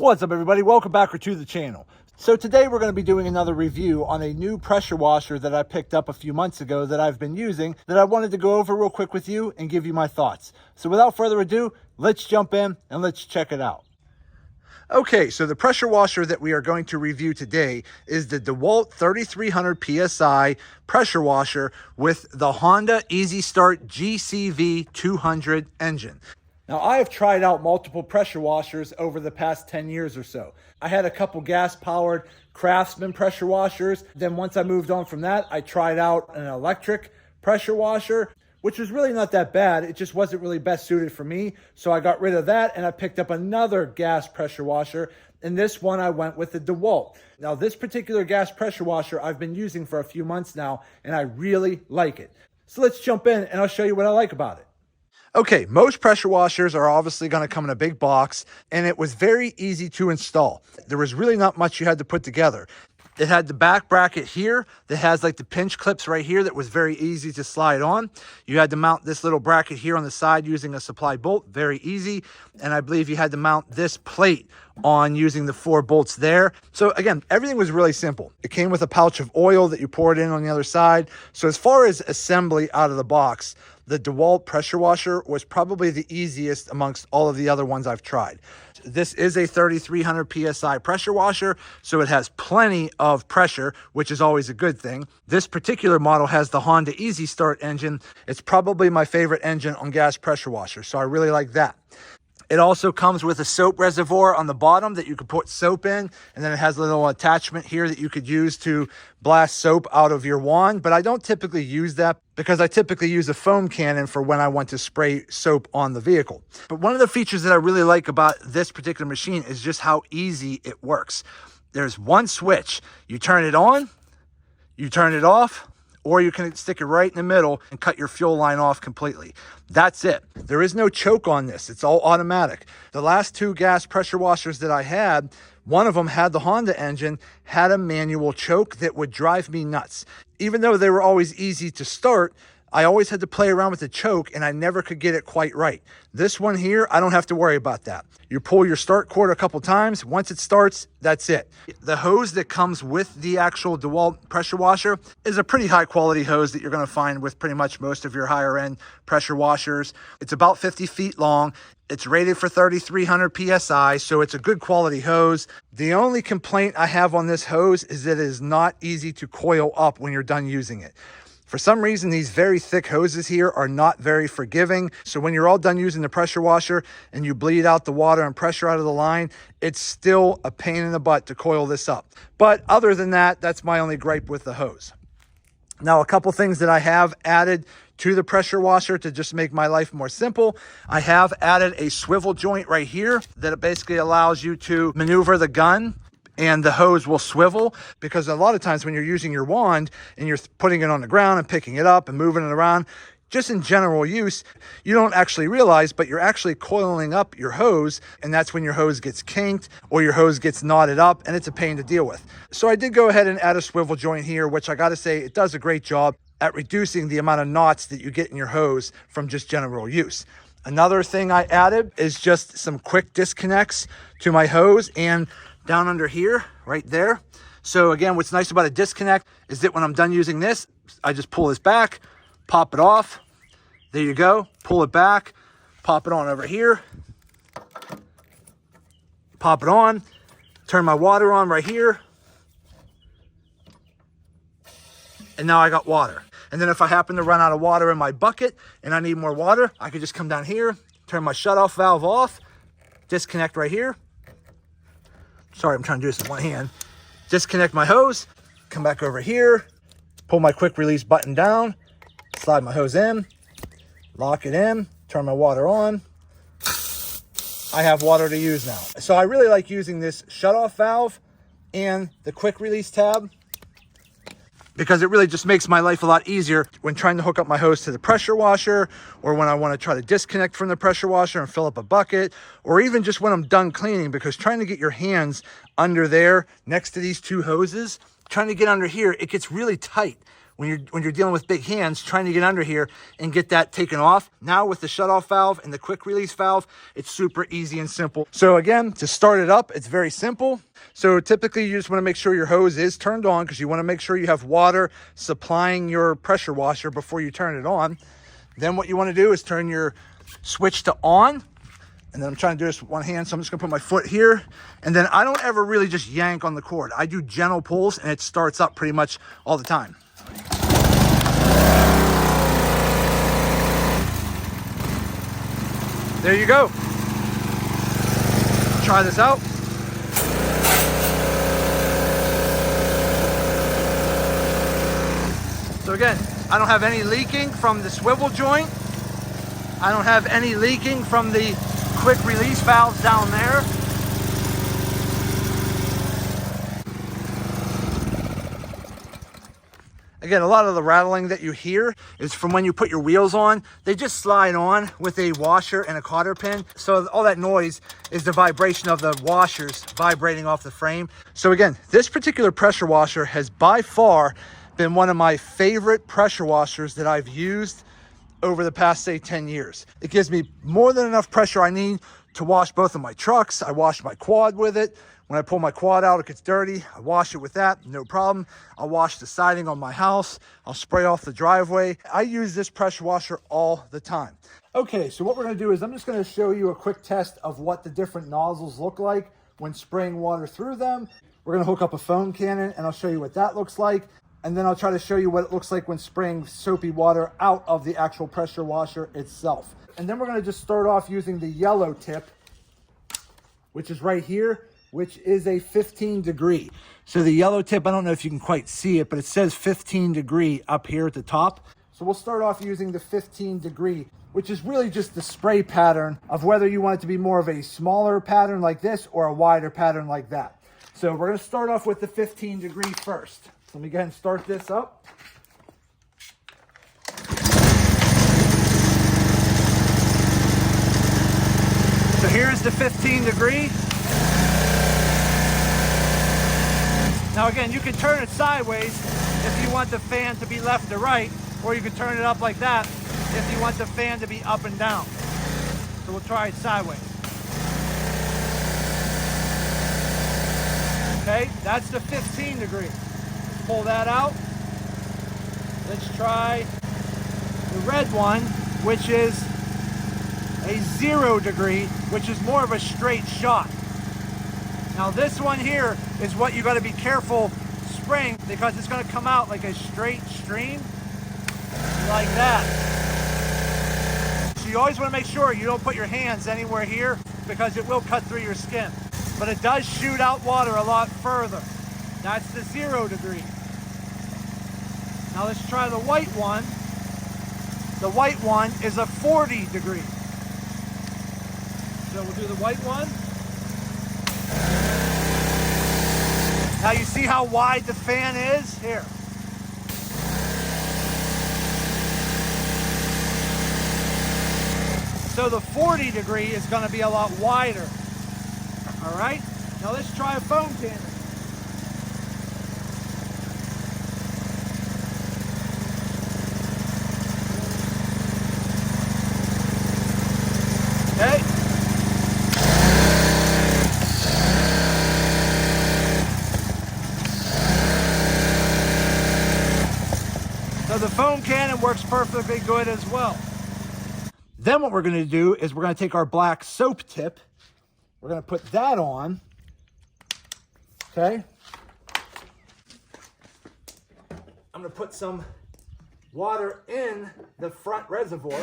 What's up, everybody? Welcome back to the channel. So today we're going to be doing another review on a new pressure washer that I picked up a few months ago that I've been using that I wanted to go over real quick with you and give you my thoughts. So without further ado, let's jump in and let's check it out. Okay, so the pressure washer that we are going to review today is the Dewalt 3300 PSI pressure washer with the Honda Easy Start GCV 200 engine. Now, I have tried out multiple pressure washers over the past 10 years or so. I had a couple gas-powered Craftsman pressure washers. Then once I moved on from that, I tried out an electric pressure washer, which was really not that bad. It just wasn't really best suited for me. So I got rid of that and I picked up another gas pressure washer. And this one I went with the Dewalt. Now, this particular gas pressure washer I've been using for a few months now, and I really like it. So let's jump in and I'll show you what I like about it. Okay, most pressure washers are obviously going to come in a big box, and it was very easy to install. There was really not much you had to put together. It had the back bracket here that has like the pinch clips right here that was very easy to slide on. You had to mount this little bracket here on the side using a supply bolt, very easy. And I believe you had to mount this plate on using the 4 bolts there. So again, everything was really simple. It came with a pouch of oil that you poured in on the other side. So as far as assembly out of the box, the Dewalt pressure washer was probably the easiest amongst all of the other ones I've tried. This is a 3300 PSI pressure washer, so it has plenty of pressure, which is always a good thing. This particular model has the Honda Easy Start engine. It's probably my favorite engine on gas pressure washers, so I really like that. It also comes with a soap reservoir on the bottom that you could put soap in, and then it has a little attachment here that you could use to blast soap out of your wand, but I don't typically use that because I typically use a foam cannon for when I want to spray soap on the vehicle. But one of the features that I really like about this particular machine is just how easy it works. There's one switch. You turn it on, you turn it off, or you can stick it right in the middle and cut your fuel line off completely. That's it. There is no choke on this. It's all automatic. The last 2 gas pressure washers that I had, one of them had the Honda engine, had a manual choke that would drive me nuts. Even though they were always easy to start, I always had to play around with the choke and I never could get it quite right. This one here, I don't have to worry about that. You pull your start cord a couple times. Once it starts, that's it. The hose that comes with the actual Dewalt pressure washer is a pretty high quality hose that you're going to find with pretty much most of your higher end pressure washers. It's about 50 feet long. It's rated for 3,300 PSI, so it's a good quality hose. The only complaint I have on this hose is that it is not easy to coil up when you're done using it. For some reason, these very thick hoses here are not very forgiving. So when you're all done using the pressure washer and you bleed out the water and pressure out of the line, it's still a pain in the butt to coil this up. But other than that, that's my only gripe with the hose. Now, a couple things that I have added to the pressure washer to just make my life more simple. I have added a swivel joint right here that basically allows you to maneuver the gun and the hose will swivel, because a lot of times when you're using your wand and you're putting it on the ground and picking it up and moving it around, just in general use, you don't actually realize, but you're actually coiling up your hose, and that's when your hose gets kinked or your hose gets knotted up, and it's a pain to deal with. So I did go ahead and add a swivel joint here, which I got to say, it does a great job at reducing the amount of knots that you get in your hose from just general use. Another thing I added is just some quick disconnects to my hose and down under here, right there. So again, what's nice about a disconnect is that when I'm done using this, I just pull this back, pop it off. There you go. Pull it back, pop it on over here, pop it on, turn my water on right here. And now I got water. And then if I happen to run out of water in my bucket and I need more water, I could just come down here, turn my shutoff valve off, disconnect right here. Sorry, I'm trying to do this with one hand. Disconnect my hose, come back over here, pull my quick release button down, slide my hose in, lock it in, turn my water on. I have water to use now. So I really like using this shutoff valve and the quick release tab, because it really just makes my life a lot easier when trying to hook up my hose to the pressure washer, or when I want to try to disconnect from the pressure washer and fill up a bucket, or even just when I'm done cleaning, because trying to get your hands under there next to these 2 hoses, trying to get under here, it gets really tight when you're dealing with big hands, trying to get under here and get that taken off. Now with the shutoff valve and the quick release valve, it's super easy and simple. So again, to start it up, it's very simple. So typically you just want to make sure your hose is turned on, because you want to make sure you have water supplying your pressure washer before you turn it on. Then what you want to do is turn your switch to on. And then I'm trying to do this with one hand, so I'm just gonna put my foot here. And then I don't ever really just yank on the cord. I do gentle pulls, and it starts up pretty much all the time. There you go. Try this out. So again, I don't have any leaking from the swivel joint. I don't have any leaking from the quick release valves down there. Again, a lot of the rattling that you hear is from when you put your wheels on. They just slide on with a washer and a cotter pin. So all that noise is the vibration of the washers vibrating off the frame. So again, this particular pressure washer has by far been one of my favorite pressure washers that I've used over the past, say, 10 years. It gives me more than enough pressure I need to wash both of my trucks. I wash my quad with it. When I pull my quad out, it gets dirty. I wash it with that, no problem. I'll wash the siding on my house. I'll spray off the driveway. I use this pressure washer all the time. Okay, so what we're gonna do is I'm just gonna show you a quick test of what the different nozzles look like when spraying water through them. We're gonna hook up a foam cannon and I'll show you what that looks like. And then I'll try to show you what it looks like when spraying soapy water out of the actual pressure washer itself. And then we're gonna just start off using the yellow tip, which is right here, which is a 15 degree. So the yellow tip, I don't know if you can quite see it, but it says 15 degree up here at the top. So we'll start off using the 15 degree, which is really just the spray pattern of whether you want it to be more of a smaller pattern like this or a wider pattern like that. So we're gonna start off with the 15 degree first. So let me go ahead and start this up. So here's the 15 degree. Now again, you can turn it sideways if you want the fan to be left to right, or you can turn it up like that if you want the fan to be up and down. So we'll try it sideways. Okay, that's the 15 degree. Let's pull that out. Let's try the red one, which is a 0 degree, which is more of a straight shot. Now this one here is what you got to be careful spraying, because it's going to come out like a straight stream like that. So you always want to make sure you don't put your hands anywhere here, because it will cut through your skin. But it does shoot out water a lot further. That's the 0 degree. Now let's try the white one. The white one is a 40 degree. So we'll do the white one. Now you see how wide the fan is? Here. So the 40 degree is going to be a lot wider. All right, now let's try a foam cannon. Okay. So the foam cannon works perfectly good as well. Then what we're going to do is we're going to take our black soap tip. We're going to put that on. Okay. I'm going to put some water in the front reservoir.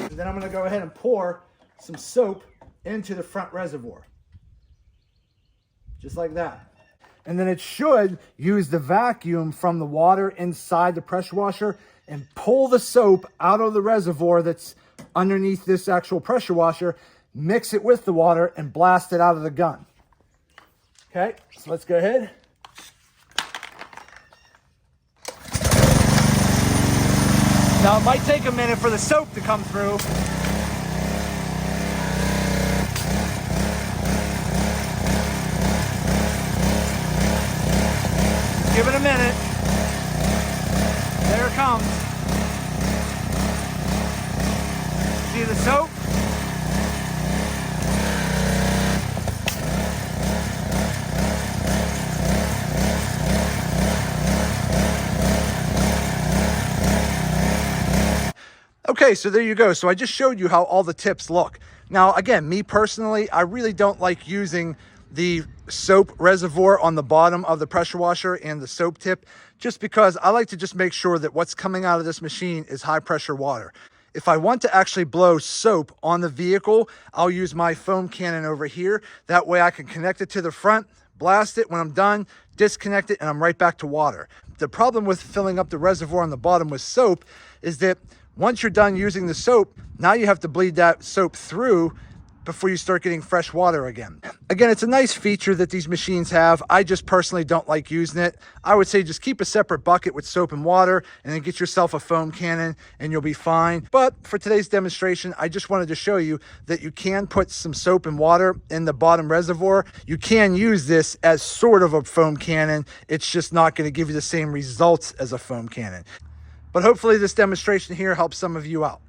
And then I'm going to go ahead and pour some soap into the front reservoir. Just like that. And then it should use the vacuum from the water inside the pressure washer and pull the soap out of the reservoir that's underneath this actual pressure washer, mix it with the water, and blast it out of the gun. Okay, so let's go ahead. Now it might take a minute for the soap to come through. Give it a minute. There it comes. See the soap? Okay, so there you go. So I just showed you how all the tips look. Now, again, me personally, I really don't like using the soap reservoir on the bottom of the pressure washer and the soap tip, just because I like to just make sure that what's coming out of this machine is high pressure water. If I want to actually blow soap on the vehicle, I'll use my foam cannon over here. That way I can connect it to the front, blast it. When I'm done, disconnect it, and I'm right back to water. The problem with filling up the reservoir on the bottom with soap is that once you're done using the soap, now you have to bleed that soap through before you start getting fresh water again. Again, it's a nice feature that these machines have. I just personally don't like using it. I would say just keep a separate bucket with soap and water and then get yourself a foam cannon and you'll be fine. But for today's demonstration, I just wanted to show you that you can put some soap and water in the bottom reservoir. You can use this as sort of a foam cannon. It's just not going to give you the same results as a foam cannon. But hopefully this demonstration here helps some of you out.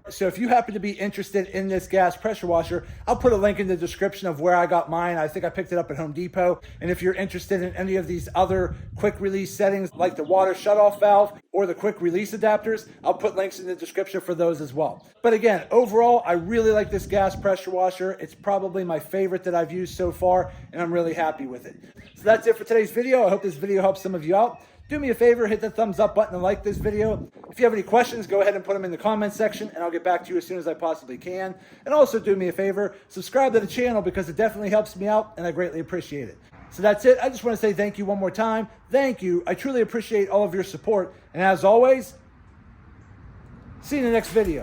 So if you happen to be interested in this gas pressure washer, I'll put a link in the description of where I got mine. I think I picked it up at Home Depot. And if you're interested in any of these other quick release settings, like the water shutoff valve or the quick release adapters, I'll put links in the description for those as well. But again, overall, I really like this gas pressure washer. It's probably my favorite that I've used so far, and I'm really happy with it. So that's it for today's video. I hope this video helps some of you out. Do me a favor, hit the thumbs up button and like this video. If you have any questions, go ahead and put them in the comment section and I'll get back to you as soon as I possibly can. And also do me a favor, subscribe to the channel because it definitely helps me out and I greatly appreciate it. So that's it. I just want to say thank you one more time. Thank you. I truly appreciate all of your support. And as always, see you in the next video.